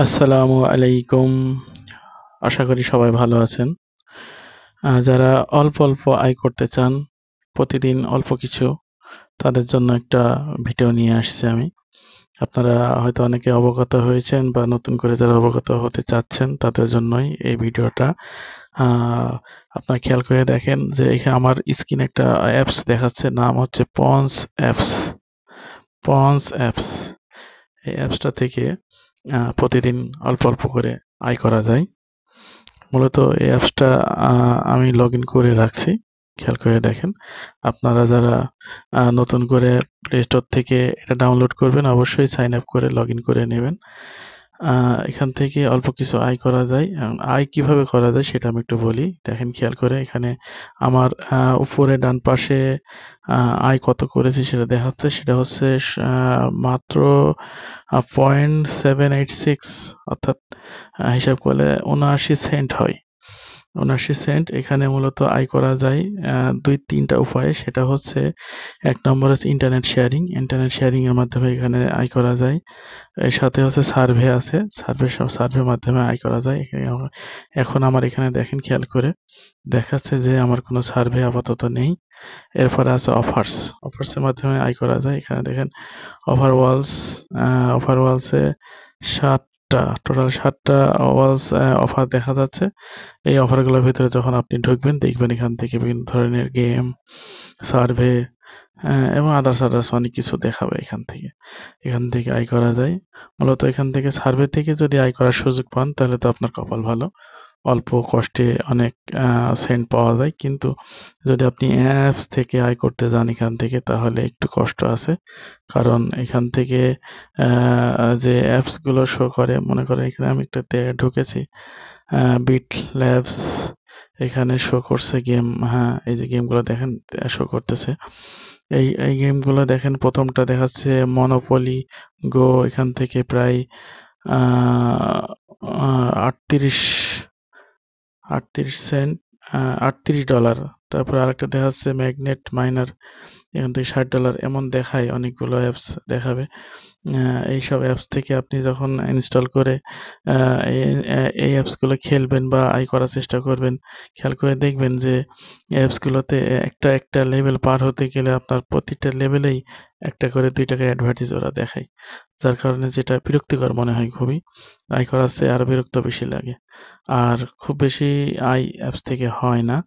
আসসালামু আলাইকুম। আশা করি সবাই ভালো আছেন। যারা অল্প অল্প আয় করতে চান, প্রতিদিন অল্প কিছু, তাদের জন্য একটা ভিডিও নিয়ে আসছি আমি। আপনারা হয়তো অনেকে অবগত হয়েছেন বা নতুন করে যারা অবগত হতে চাচ্ছেন তাদের জন্যই এই ভিডিওটা। আহ, আপনারা খেয়াল করে দেখেন যে এখানে আমার স্ক্রিনে একটা অ্যাপস দেখাচ্ছে, নাম হচ্ছে পন্স অ্যাপস। পন্স অ্যাপস, এই অ্যাপসটা থেকে প্রতিদিন অল্প অল্প করে আয় করা যায়। মূলত এই অ্যাপসটা আমি লগইন করে রাখছি। খেয়াল করে দেখেন। আপনারা যারা নতুন করে প্লে স্টোর থেকে এটা ডাউনলোড করবেন, অবশ্যই সাইন আপ করে লগইন করে নেবেন। এখান থেকে অল্প কিছু আয় করা যায়। আয় কিভাবে করা যায় সেটা আমি একটু বলি। দেখেন খেয়াল করে, এখানে আমার উপরে ডান পাশে আয় কত করেছি সেটা দেখাচ্ছে। সেটা হচ্ছে মাত্র 0.786, অর্থাৎ হিসাব করলে 79 সেন্ট হয়। 79 সেন্ট এখানে মূলত আয় করা যায় দুই তিনটা উপায়ে। সেটা হচ্ছে, এক নম্বর হচ্ছে ইন্টারনেট শেয়ারিং। ইন্টারনেট শেয়ারিং এর মাধ্যমে এখানে আয় করা যায়। এর সাথে হচ্ছে সার্ভে আছে, সার্ভের মাধ্যমে আয় করা যায়। এখন আমার এখানে দেখেন খেয়াল করে দেখাচ্ছে যে আমার কোনো সার্ভে আপাতত নেই। এরপরে আছে অফার্স। অফার্সের মাধ্যমে আয় করা যায়। এখানে দেখেন অফার ওয়ালস, অফার ওয়ালসে টোটাল 7টা ওয়ালস অফার দেখা যাচ্ছে। এই অফারগুলোর ভিতরে যখন আপনি ঢুকবেন, দেখবেন এখান থেকে বিভিন্ন ধরনের গেম, সার্ভে এবং আদার্স অনেক কিছু দেখাবে এখান থেকে। এখান থেকে আয় করা যায়। মূলত এখান থেকে সার্ভে থেকে যদি আয় করার সুযোগ পান তাহলে তো আপনার কপাল ভালো। অল্প কষ্টে অনেক সেন্ট পাওয়া যায়। কিন্তু যদি আপনি অ্যাপস থেকে আয় করতে যান এখান থেকে, তাহলে একটু কষ্ট আছে। কারণ এখান থেকে যে অ্যাপসগুলো শো করে, মনে করেন এখানে আমি একটাতে ঢুকেছি, বিট ল্যাবস, এখানে শো করছে গেম। হ্যাঁ, এই যে গেমগুলো দেখেন শো করতেছে। এই গেমগুলো দেখেন, প্রথমটা দেখাচ্ছে মনোপলি গো। এখান থেকে প্রায় আহ, আহ, 38 38 সেন্ট, $38। তারপর আরেকটা দেখাচ্ছে ম্যাগনেট মাইনার, এখান থেকে $60 এমন দেখায়। অনেকগুলো অ্যাপস দেখাবে। এইসব অ্যাপস থেকে আপনি যখন ইনস্টল করে এই অ্যাপসগুলো খেলবেন বা আয় করার চেষ্টা করবেন, খেয়াল করে দেখবেন যে অ্যাপসগুলোতে একটা একটা লেভেল পার হতে গেলে আপনার প্রতিটা লেভেলেই একটা করে 2 টাকা অ্যাডভার্টাইজ ওরা দেখায়। যার কারণে যেটা বিরক্তিকর মনে হয় খুবই। আয় করার চেয়ে আরো বিরক্ত বেশি লাগে। আর খুব বেশি আয় অ্যাপস থেকে হয় না।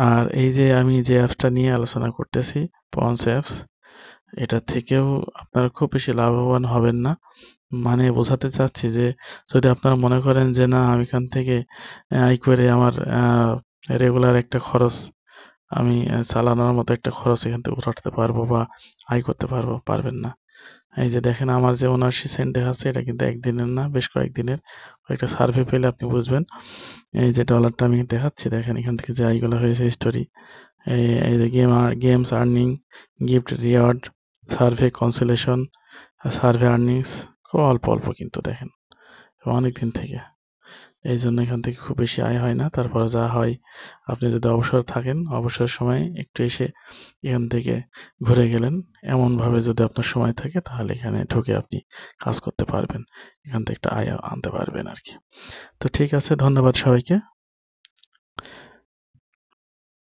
আর এই যে আমি যে অ্যাপসটা নিয়ে আলোচনা করতেছি, পন্স অ্যাপস, এটা থেকেও আপনারা খুব বেশি লাভবান হবেন না। মানে বোঝাতে চাচ্ছি যে, যদি আপনারা মনে করেন যে না, আমি এখান থেকে আয় করে আমার রেগুলার একটা খরচ, আমি চালানোর মতো একটা খরচ এখান থেকে উঠাতে পারবো বা আয় করতে পারবো, পারবেন না। এই যে দেখেন আমার যে 79 সেন্ট দেখাচ্ছে, এটা কিন্তু একদিনের না, বেশ কয়েকদিনের। কয়েকটা সার্ভে পেলে আপনি বুঝবেন। এই যে ডলারটা আমি দেখাচ্ছি, দেখেন এখান থেকে যে আয়গুলো হয়েছে স্টোরি, এই যে games earning, gift reward, survey consolation, survey earnings, খুব অল্প অল্প কিন্তু দেখেন, অনেক দিন থেকে। এই জন্য এখান থেকে খুব বেশি আয় হয় না। তারপরে যা হয়, আপনি যদি অবসর থাকেন, অবসর সময় একটু এসে এখান থেকে ঘুরে গেলেন। এমনভাবে যদি আপনার সময় থাকে, তাহলে এখানে ঢুকে আপনি কাজ করতে পারবেন। এখান থেকে একটা আয় আনতে পারবেন আর কি। তো ঠিক আছে, ধন্যবাদ সবাইকে।